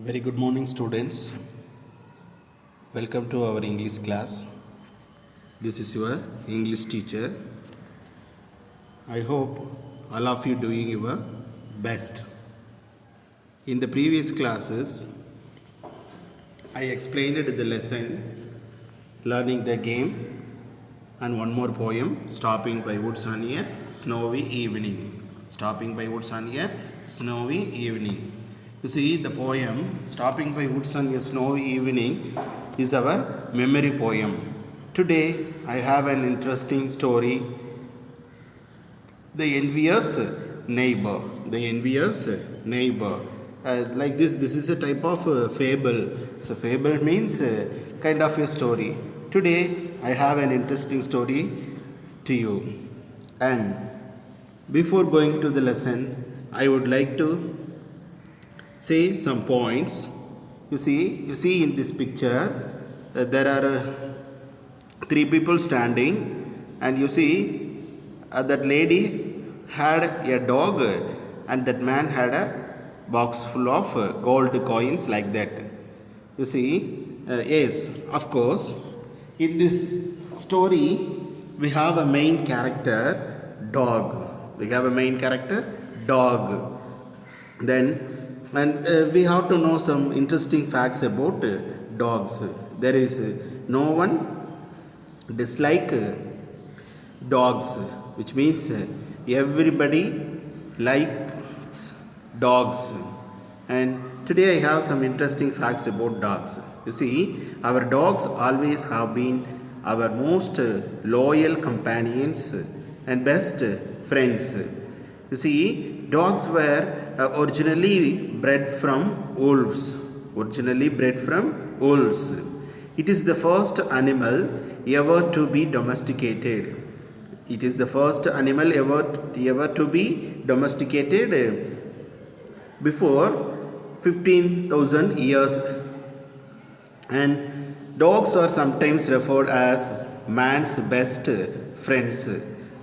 Very good morning, students. Welcome to our English class. This is your English teacher. I hope all of you doing your best. In the previous classes, I explained the lesson, learning the game, and one more poem, Stopping by Woods on a Snowy Evening. Stopping by Woods on a Snowy Evening. You see, the poem Stopping by Woods on a Snowy Evening is our memory poem. Today, I have an interesting story, The Envious Neighbor. The Envious Neighbor. Like this is a type of fable. So, fable means kind of a story. Today, I have an interesting story to you. And before going to the lesson, I would like to say some points. You see in this picture, there are three people standing, and you see that lady had a dog, and that man had a box full of gold coins like that. You see, yes, of course, in this story, we have a main character, dog. We have a main character, dog. Then, and we have to know some interesting facts about dogs. There is no one dislike dogs, which means everybody likes dogs. And today I have some interesting facts about dogs. You see, our dogs always have been our most loyal companions and best friends. You see, dogs were originally bred from wolves. Originally bred from wolves. It is the first animal ever to be domesticated. It is the first animal ever to be domesticated before 15,000 years. And dogs are sometimes referred as man's best friends.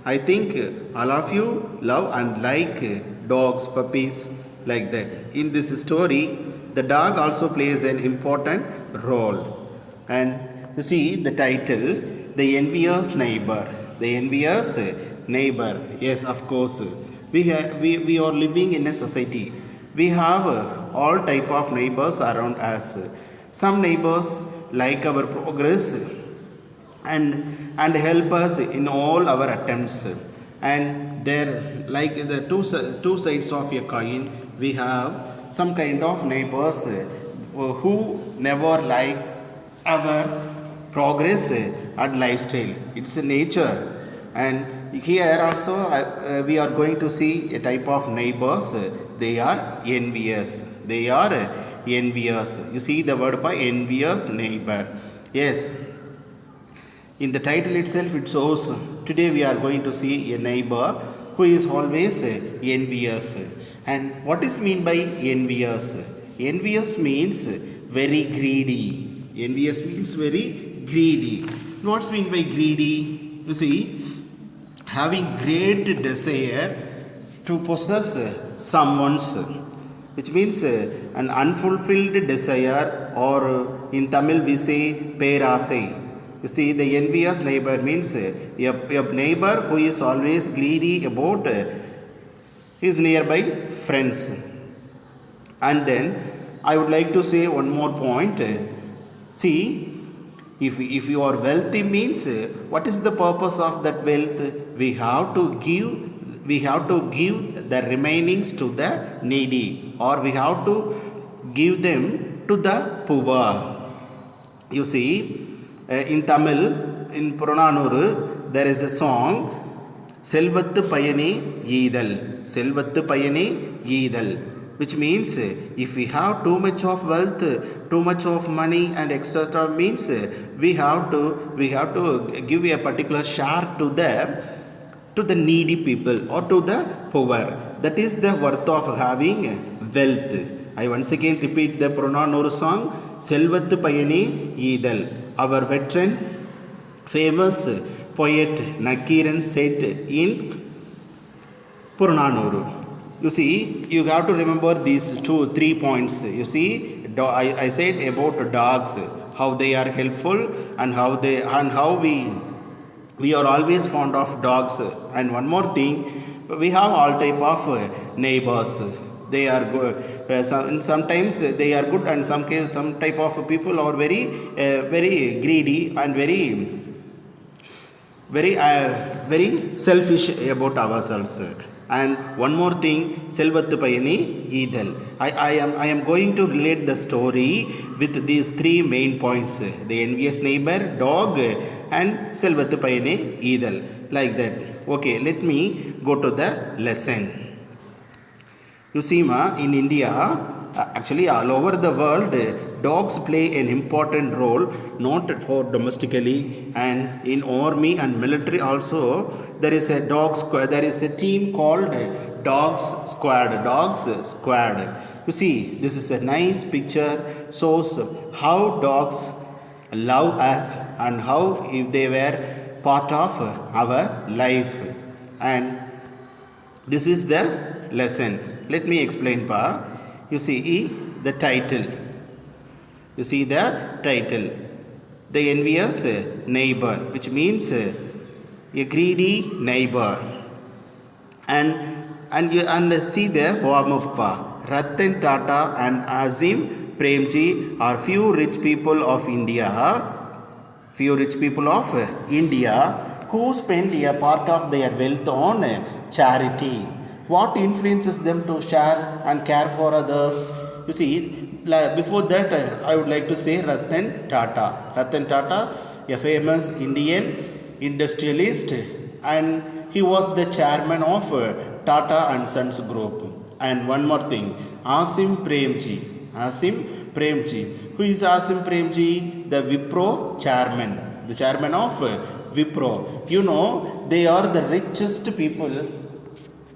I think all of you love and like dogs, puppies, like that. In this story, the dog also plays an important role. And you see the title, The Envious Neighbor. The Envious Neighbor. Yes, of course. We are living in a society. We have all type of neighbors around us. Some neighbors like our progress and help us in all our attempts. And there, like the two sides of a coin, we have some kind of neighbors who never like our progress and lifestyle. It's a nature. And here also we are going to see a type of neighbors. They are envious. They are envious. You see the word by envious neighbor. Yes, in the title itself, it shows today we are going to see a neighbor who is always envious. And what is mean by envious? Envious means very greedy. Envious means very greedy. What's mean by greedy? You see, having great desire to possess someone's, which means an unfulfilled desire, or in Tamil we say perasai. You see, the envious neighbor means a neighbor who is always greedy about his nearby friends. And then I would like to say one more point. See, if you are wealthy means what is the purpose of that wealth? We have to give the remainings to the needy, or we have to give them to the poor. You see, in Tamil, in Purananuru, there is a song, Selvattu Payani Eedal. Selvattu Payani Eedal. Which means if we have too much of wealth, too much of money and etc. means we have to give a particular share to the needy people or to the poor. That is the worth of having wealth. I once again repeat the Purananuru song, Selvattu Payani Eedal. Our veteran, famous poet Nakiran said in Purananuru. You see, you have to remember these 3 points. You see, I said about dogs, how they are helpful, and how we are always fond of dogs. And one more thing, we have all type of neighbors. They are good. Sometimes they are good, and some type of people are very greedy and very selfish about ourselves. And one more thing, Selvathu Payani Eidal. I am going to relate the story with these three main points: the envious neighbor, dog, and Selvathu Payani Eidal. Like that. Okay, let me go to the lesson. You see, in India, actually all over the world, dogs play an important role, not for domestically, and in army and military also. There is a dog squad. There is a team called Dogs Squad. Dogs Squad. You see, this is a nice picture. Shows how dogs love us and how if they were part of our life. And this is the lesson. Let me explain, pa. You see the title. You see the title. The envious neighbor, which means a greedy neighbor. And see the Warmuppa. Ratan Tata and Azim Premji are few rich people of India. Few rich people of India who spend a part of their wealth on charity. What influences them to share and care for others? You see, before that, I would like to say Ratan Tata. Ratan Tata, a famous Indian industrialist, and he was the chairman of Tata and Sons Group. And one more thing, Asim Premji. Asim Premji. Who is Asim Premji? The Wipro chairman. The chairman of Wipro. You know, they are the richest people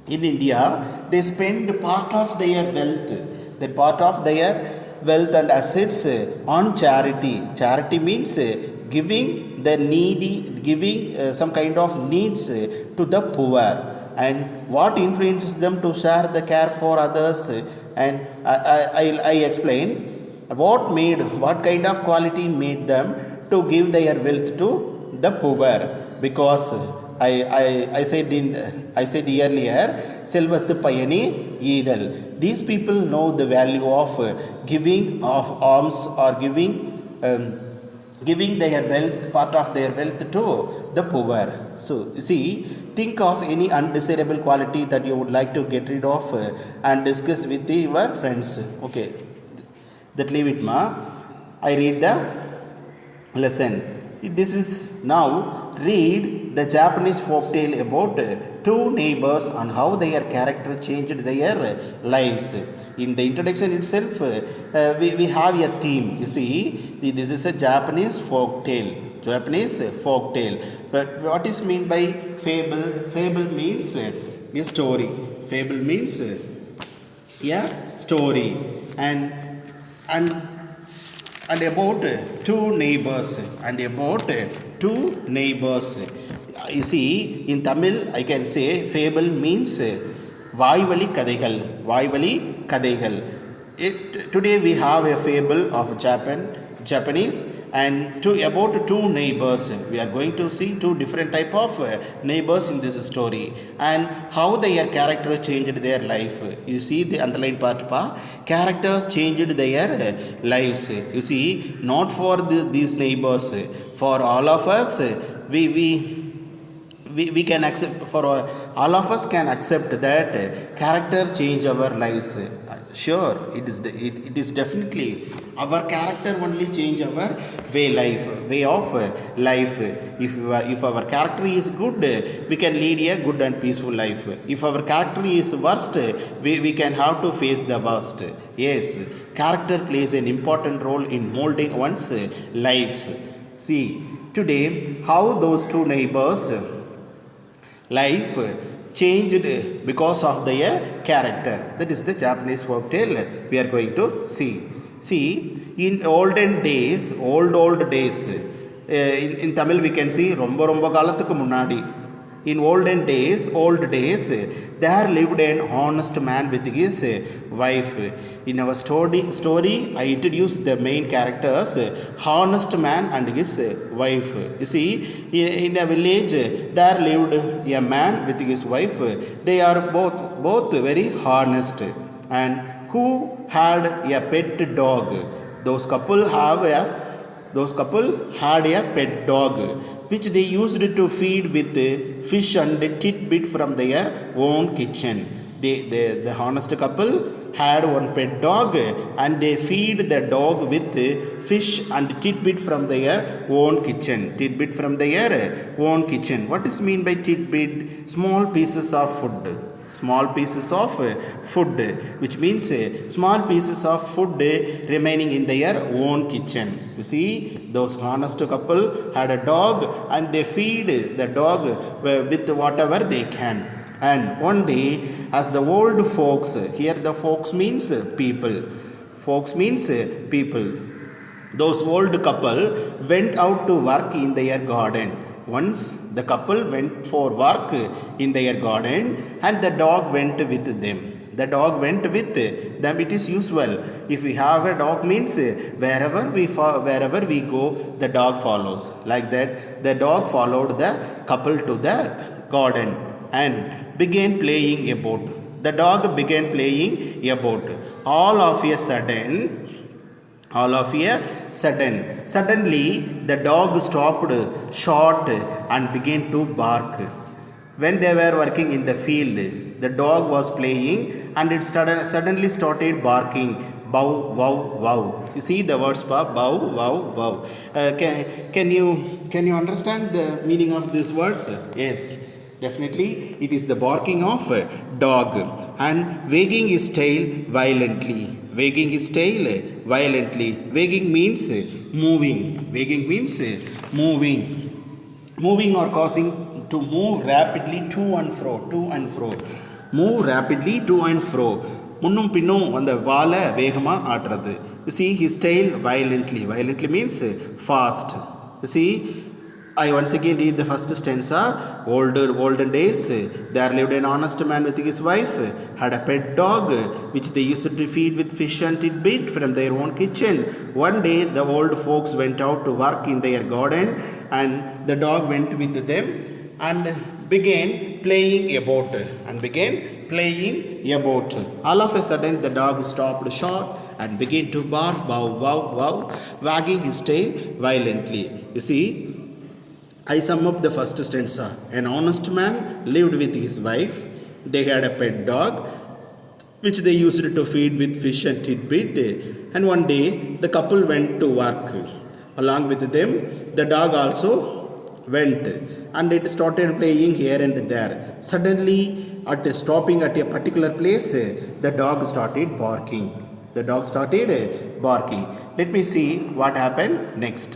in India. They spend part of their wealth and assets on charity. Charity means giving the needy, giving some kind of needs to the poor. And what influences them to share the care for others? And I explain what kind of quality made them to give their wealth to the poor. Because I said earlier, Selvathu Payani Eidal. These people know the value of giving of alms or giving their wealth, part of their wealth to the poor. So, see, think of any undesirable quality that you would like to get rid of and discuss with your friends. Okay, that leave it, ma. I read the lesson. This is now read the Japanese folktale about two neighbors and how their character changed their lives. In the introduction itself, we have a theme. You see, this is a Japanese folktale. Japanese folktale. But what is meant by fable? Fable means a story. Fable means a story. And about two neighbors. You see, in Tamil, I can say fable means Vaivali Kadaigal. Today we have a fable of Japanese, and about two neighbors. We are going to see two different type of neighbors in this story and how their character changed their life. You see the underlined part, characters changed their lives. You see, not for these neighbors, for all of us, we can accept, for all of us can accept that character change our lives. Sure, it is definitely our character only change our way of life. If our character is good, we can lead a good and peaceful life. If our character is worst, we can have to face the worst. Yes, character plays an important role in molding one's lives. See, today how those two neighbors life changed because of their character. That is the Japanese folktale we are going to see. See, in old days, in Tamil we can see romba kaalathukku munnadi. In old days, there lived an honest man with his wife. In our story, I introduced the main characters, honest man and his wife. You see, in a village, there lived a man with his wife. They are both very honest, and who had a pet dog. Those couple had a pet dog which they used to feed with fish and tidbit from their own kitchen. The honest couple had one pet dog and they feed the dog with fish and tidbit from their own kitchen. Tidbit from their own kitchen. What is mean by tidbit? Small pieces of food. Small pieces of food, which means small pieces of food remaining in their own kitchen. You see, those honest couple had a dog and they feed the dog with whatever they can. And one day, as the old folks, here the folks means people. Folks means people. Those old couple went out to work in their garden. Once the couple went for work in their garden and the dog went with them. The dog went with them. It is usual. If we have a dog means wherever we go, the dog follows. Like that, the dog followed the couple to the garden and began playing a boat. The dog began playing a boat. All of a sudden, suddenly the dog stopped short and began to bark. When they were working in the field, the dog was playing and it suddenly started barking. Bow, wow, wow. You see the words, bow, wow, wow. Can you understand the meaning of these words? Yes, definitely. It is the barking of a dog and wagging his tail violently. Wagging his tail violently. Wagging means moving. Wagging means moving. Moving or causing to move rapidly to and fro. Move rapidly to and fro. முன்னும் பின்னும் அந்த வாலை வேகமாக ஆட்டுறது. You see his tail violently. Violently means fast. You see, I once again read the first stanza. Olden days, there lived an honest man with his wife, had a pet dog, which they used to feed with fish and tidbit from their own kitchen. One day, the old folks went out to work in their garden, and the dog went with them and began playing a boat. All of a sudden, the dog stopped short and began to bark, wow, wow, wow, wagging his tail violently. You see, I sum up the first stanza. An honest man lived with his wife. They had a pet dog, which they used to feed with fish and tidbit. And one day, the couple went to work. Along with them, the dog also went. And it started playing here and there. Suddenly, stopping at a particular place, the dog started barking. Let me see what happened next.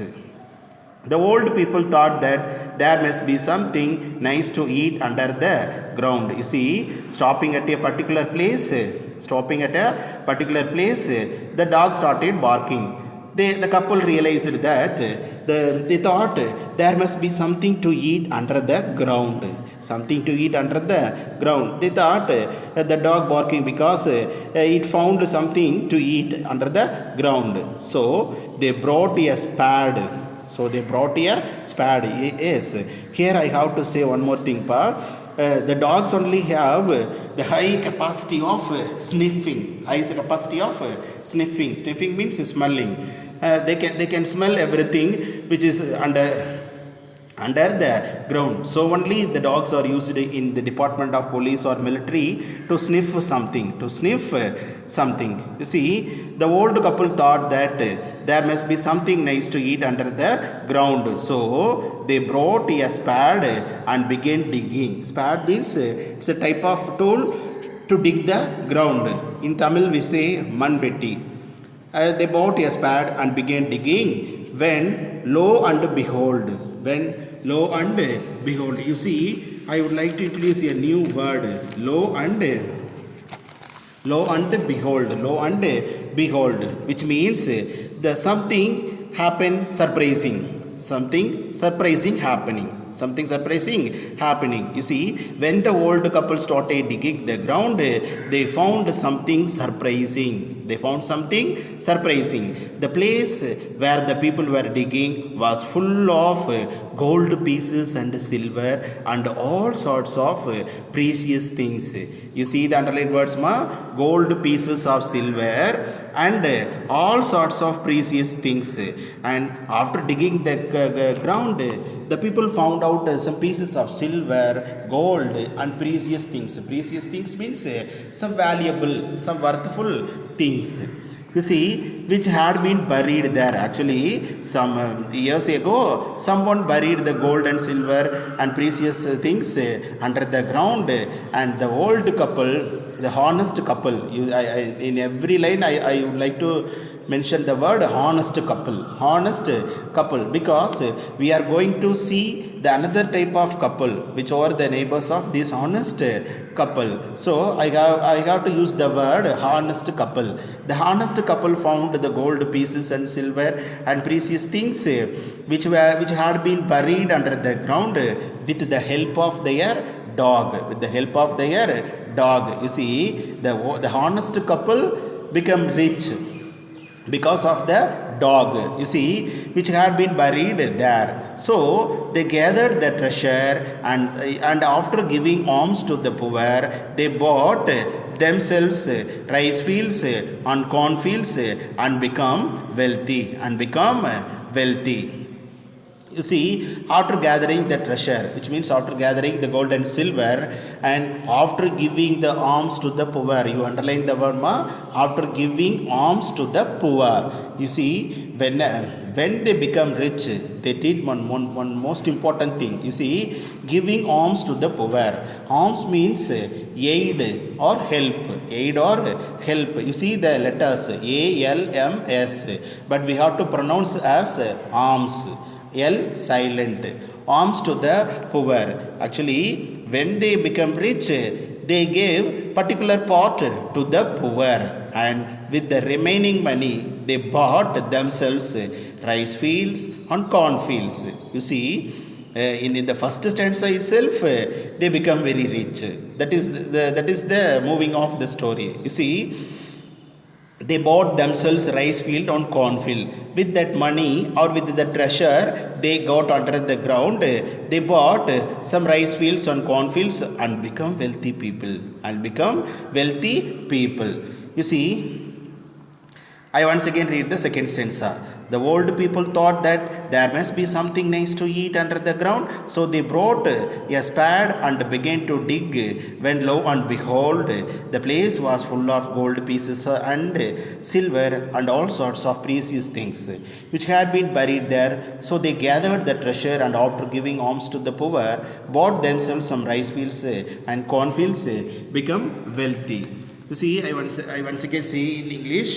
The old people thought that there must be something nice to eat under the ground. You see, stopping at a particular place, the dog started barking. The couple realized that they thought there must be something to eat under the ground. They thought the dog barking because it found something to eat under the ground. So they brought a spade. Yes, here I have to say one more thing, Pa. The dogs only have the high capacity of sniffing. Sniffing means smelling. They can smell everything which is under the ground. So only the dogs are used in the department of police or military to sniff something. You see, the old couple thought that there must be something nice to eat under the ground. So they brought a spade and began digging. Spade means it's a type of tool to dig the ground. In Tamil we say manvetti. They bought a spade and began digging. When lo and behold, you see, I would like to introduce a new word, lo and behold, which means the something happened surprising. something surprising happening. Something surprising happening. You see, when the old couple started digging the ground, they found something surprising. They found something surprising. The place where the people were digging was full of gold pieces and silver and all sorts of precious things. You see the underlined words, ma? Gold pieces of silver and all sorts of precious things. And after digging the ground, the people found out some pieces of silver, gold and precious things. Precious things means some valuable, some worthful things. You see, which had been buried there. Actually, some years ago, someone buried the gold and silver and precious things under the ground, and the old couple, the honest couple, in every line I would like to mention the word honest couple. Honest couple, because we are going to see the another type of couple which are the neighbors of this honest couple. So I have to use the word honest couple. The honest couple found the gold pieces and silver and precious things which had been buried under the ground with the help of their dog. With the help of their dog. You see, the honest couple become rich because of the dog, you see, which had been buried there. So they gathered the treasure, and after giving alms to the poor, they bought themselves rice fields and corn fields and become wealthy. You see, after gathering the treasure, which means after gathering the gold and silver, and after giving the alms to the poor, you underline the word, ma? After giving alms to the poor. You see, when they become rich, they did one most important thing. You see, giving alms to the poor. Alms means aid or help. Aid or help. You see the letters ALMS, but we have to pronounce as alms. L silent. Alms to the poor. Actually, when they become rich, they gave particular part to the poor, and with the remaining money, they bought themselves rice fields and corn fields. You see, in the first stanza itself, they become very rich. That is the moving of the story. You see, they bought themselves rice field on corn field. With that money or with the treasure they got under the ground, they bought some rice fields on corn fields and become wealthy people. You see, I once again read the second stanza. The old people thought that there must be something nice to eat under the ground, so they brought a spade and began to dig. When lo and behold, the place was full of gold pieces and silver and all sorts of precious things which had been buried there. So they gathered the treasure, and after giving alms to the poor, bought themselves some rice fields and corn fields, become wealthy. You see, I once again say in English.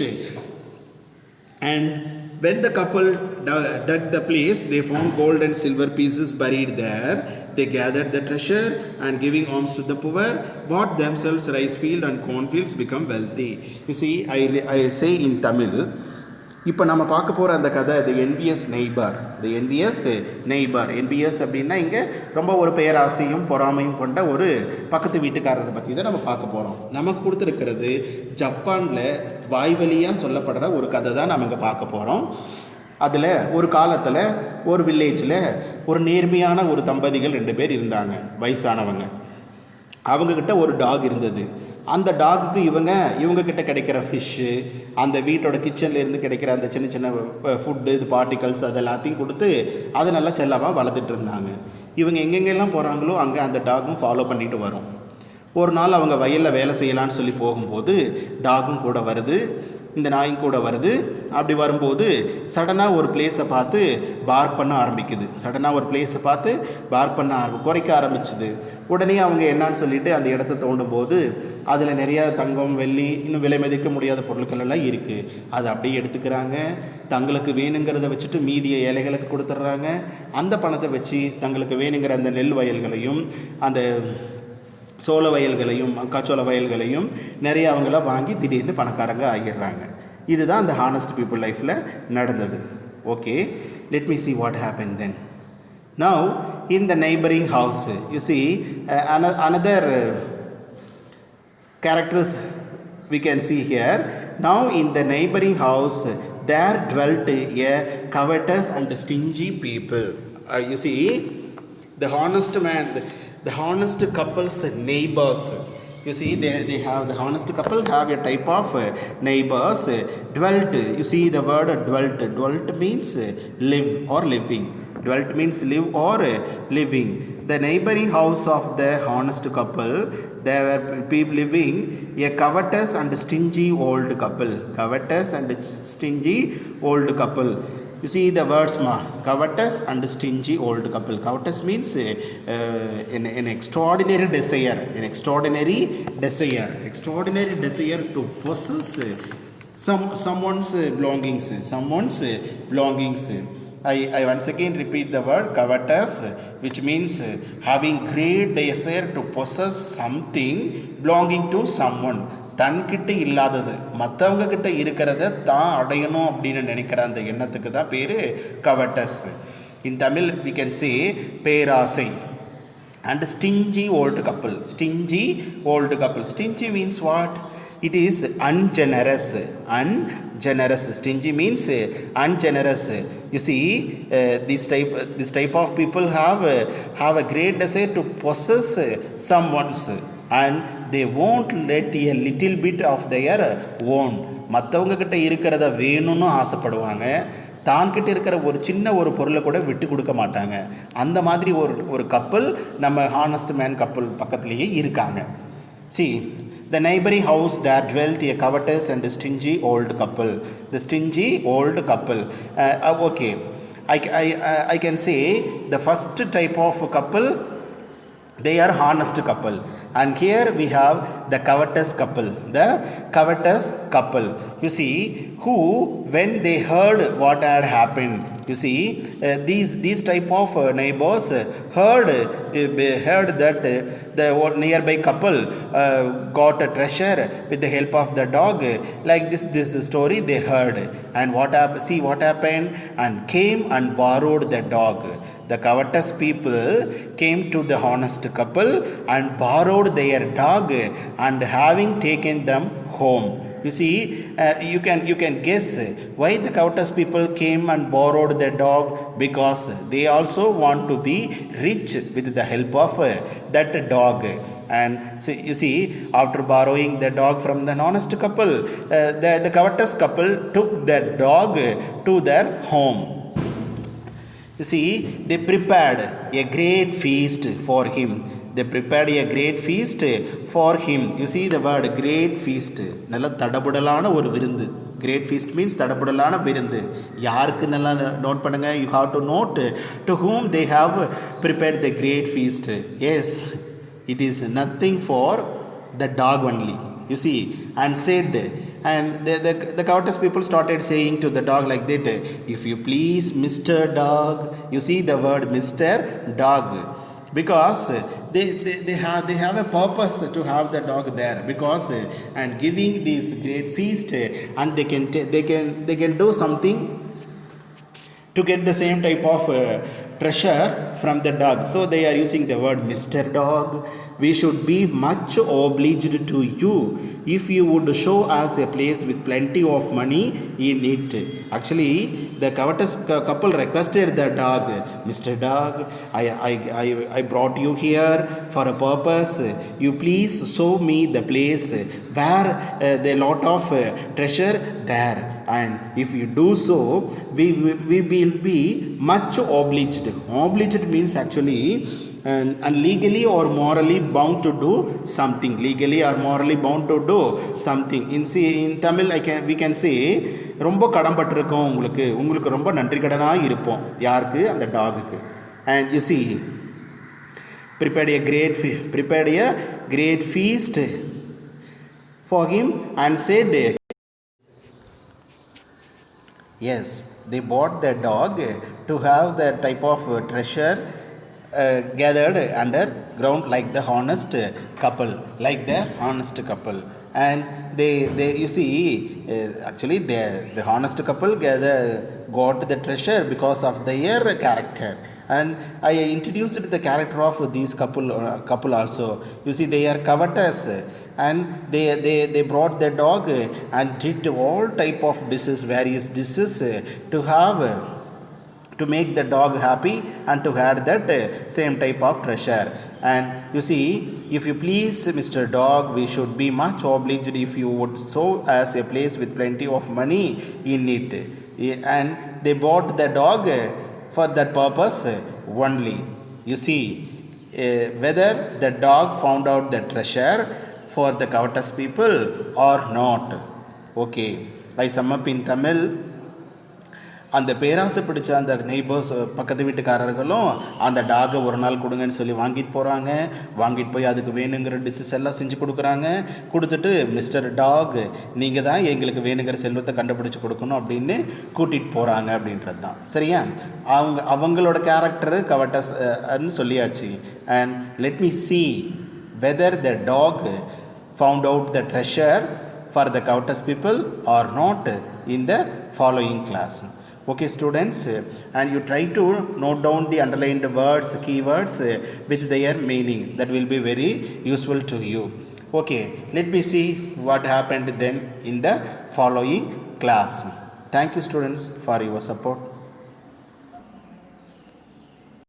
And when the couple dug the place, they found gold and silver pieces buried there. They gathered the treasure, and giving alms to the poor, bought themselves rice field and corn fields, become wealthy. You see, I say in Tamil, இப்போ நம்ம பார்க்க போகிற அந்த கதை தி envious neighbour. NPS அப்படின்னா இங்கே ரொம்ப ஒரு பேராசையும் பொறாமையும் கொண்ட ஒரு பக்கத்து வீட்டுக்காரரை பற்றி தான் நம்ம பார்க்க போகிறோம். நமக்கு கொடுத்துருக்கிறது ஜப்பானில் வாய்வழியாக சொல்லப்படுற ஒரு கதை தான் நம்ம இங்கே பார்க்க போகிறோம். அதில் ஒரு காலத்தில் ஒரு வில்லேஜில் ஒரு நேர்மையான ஒரு தம்பதிகள் 2 பேர் இருந்தாங்க, வயசானவங்க. அவங்கக்கிட்ட ஒரு டாக் இருந்தது. அந்த டாகுக்கு இவங்கக்கிட்ட கிடைக்கிற ஃபிஷ்ஷு, அந்த வீட்டோட கிச்சன்லேருந்து கிடைக்கிற அந்த சின்ன சின்ன ஃபுட்டு, இது பார்ட்டிகல்ஸ், அது எல்லாத்தையும் கொடுத்து அதை நல்லா செல்லமாக வளர்த்துட்டு இருந்தாங்க. இவங்க எங்கெங்கெல்லாம் போகிறாங்களோ அங்கே அந்த டாகும் ஃபாலோ பண்ணிட்டு வரும். ஒரு நாள் அவங்க வயலில் வேலை செய்யலான்னு சொல்லி போகும்போது டாகும் கூட வருது, இந்த நாயும் கூட வருது. அப்படி வரும்போது சடனாக ஒரு பிளேஸை பார்த்து பார்க் பண்ண ஆரம்பிக்குது. குறைக்க ஆரம்பிச்சுது. உடனே அவங்க என்னான்னு சொல்லிட்டு அந்த இடத்த தோண்டும் போது அதில் நிறையா தங்கம், வெள்ளி, இன்னும் விலை மதிக்க முடியாத பொருட்கள் எல்லாம் இருக்குது. அதை அப்படியே எடுத்துக்கிறாங்க. தங்களுக்கு வேணுங்கிறத வச்சுட்டு மீதியை ஏழைகளுக்கு கொடுத்துட்றாங்க. அந்த பணத்தை வச்சு தங்களுக்கு வேணுங்கிற அந்த நெல் வயல்களையும் அந்த சோள வயல்களையும் மக்காச்சோள வயல்களையும் நிறைய அவங்கள வாங்கி திடீர்னு பணக்காரங்க ஆகிடுறாங்க. இதுதான் அந்த ஹானஸ்ட் பீப்புள் லைஃப்பில் நடந்தது. Okay, let me see what happened then. Now, in the neighboring house, you see another characters we can see here. Now, in the neighboring house, there dwelt a covetous and stingy people. You see, the honest man, the honest couple's neighbors. You see, they have the honest couple have a type of neighbors. Dwelt. You see the word dwelt. Dwelt means live or living. Dwelt means live or living. The neighboring house of the honest couple, there were people living a covetous and stingy old couple. Covetous and stingy old couple. You see the words covetous and stingy old couple. Covetous means an extraordinary desire. An extraordinary desire. Extraordinary desire to possess someone's belongings. Someone's belongings. I once again repeat the word covetous, which means having great desire to possess something belonging to someone. தன்கிட்ட இல்லாதது மற்றவங்க கிட்ட இருக்கிறத தான் அடையணும் அப்படின்னு நினைக்கிற அந்த எண்ணத்துக்கு தான் பேர் கவட்டஸ். இன் தமிழ் we can say பேராசை. And stingy old couple. Stingy old couple. Stingy means what? It is ungenerous. Ungenerous. Stingy means ungenerous. You see, this type of people have a great desire to possess someone's, and they won't let a little bit of their own. மற்றவங்க கிட்ட இருக்கிறத வேணும்னு ஆசைப்படுவாங்க, தான்கிட்ட இருக்கிற ஒரு சின்ன ஒரு பொருளை கூட விட்டு கொடுக்க மாட்டாங்க. அந்த மாதிரி ஒரு கப்பல் நம்ம ஹானஸ்ட் மேன் கப்பல் பக்கத்துலேயே இருக்காங்க. See, the neighboring house there dwelt a covetous and stingy old couple. The stingy old couple. Okay, I can say the first type of couple, they are honest couple. And here we have the covetous couple. The covetous couple. You see, who when they heard what had happened, you see, these type of neighbors heard that the nearby couple got a treasure with the help of the dog. Like this story they heard. And see what happened? And came and borrowed the dog. The covetous people came to the honest couple and borrowed their dog, and having taken them home. You see, you can guess why the covetous people came and borrowed the dog, because they also want to be rich with the help of that dog. And so you see, after borrowing the dog from the honest couple, the covetous couple took that dog to their home. You see, they prepared a great feast for him. They prepared a great feast for him. You see the word great feast. நல்ல தடபுடலான ஒரு விருந்து. Great feast means தடபுடலான விருந்து. யாருக்கு நல்லா note பண்ணுங்க. You have to note to whom they have prepared the great feast. Yes, it is nothing for the dog only. You see, and said, and the covetous people started saying to the dog like that, if you please, Mr. Dog. You see the word Mr. Dog, because they have a purpose to have the dog there, because and giving this great feast, and they can do something to get the same type of treasure from the dog. So they are using the word Mr. Dog. We should be much obliged to you if you would show us a place with plenty of money in it. Actually, the covetous couple requested the dog, Mr. Dog, I brought you here for a purpose. You please show me the place where the lot of treasure there. And if you do so, we will be much obliged. Obliged means actually and legally or morally bound to do something. Legally or morally bound to do something. In Tamil we can say ரொம்ப கடன்பட்டிருக்கோம், உங்களுக்கு ரொம்ப நன்றி கடனாக இருப்போம். யாருக்கு? அந்த டாகுக்கு. And you see, prepared a great feast for him and said, yes, they bought the dog to have the type of treasure gathered underground like the honest couple. and they you see, actually the honest couple got the treasure because of their character. And I introduced the character of these couple also. You see, they are covetous, and they brought the dog and did all type of dishes, various dishes, to have to make the dog happy and to have that same type of treasure. And you see, if you please Mr. Dog, we should be much obliged if you would show us a place with plenty of money in it. And they bought the dog for that purpose only. You see, whether the dog found out the treasure for the covetous people or not. Okay, I sum up in Tamil. அந்த பேராசை பிடிச்ச அந்த neighbours, பக்கத்து வீட்டுக்காரர்களும் அந்த டாகை ஒரு நாள் கொடுங்கன்னு சொல்லி வாங்கிட்டு போகிறாங்க. வாங்கிட்டு போய் அதுக்கு வேணுங்கிற டிஷ்ஷஸ் எல்லாம் செஞ்சு கொடுக்குறாங்க. கொடுத்துட்டு, மிஸ்டர் டாக், நீங்கள் தான் எங்களுக்கு வேணுங்கிற செல்வத்தை கண்டுபிடிச்சி கொடுக்கணும் அப்படின்னு கூட்டிகிட்டு போகிறாங்க அப்படின்றது தான். சரியா? அவங்களோட கேரக்டரு கவட்டஸ்ன்னு சொல்லியாச்சு. And let me see whether the dog found out the treasure for the covetous people or not in the following class. Okay students, and you try to note down the underlined words, keywords with their meaning. That will be very useful to you. Okay, let me see what happened then in the following class. Thank you students for your support.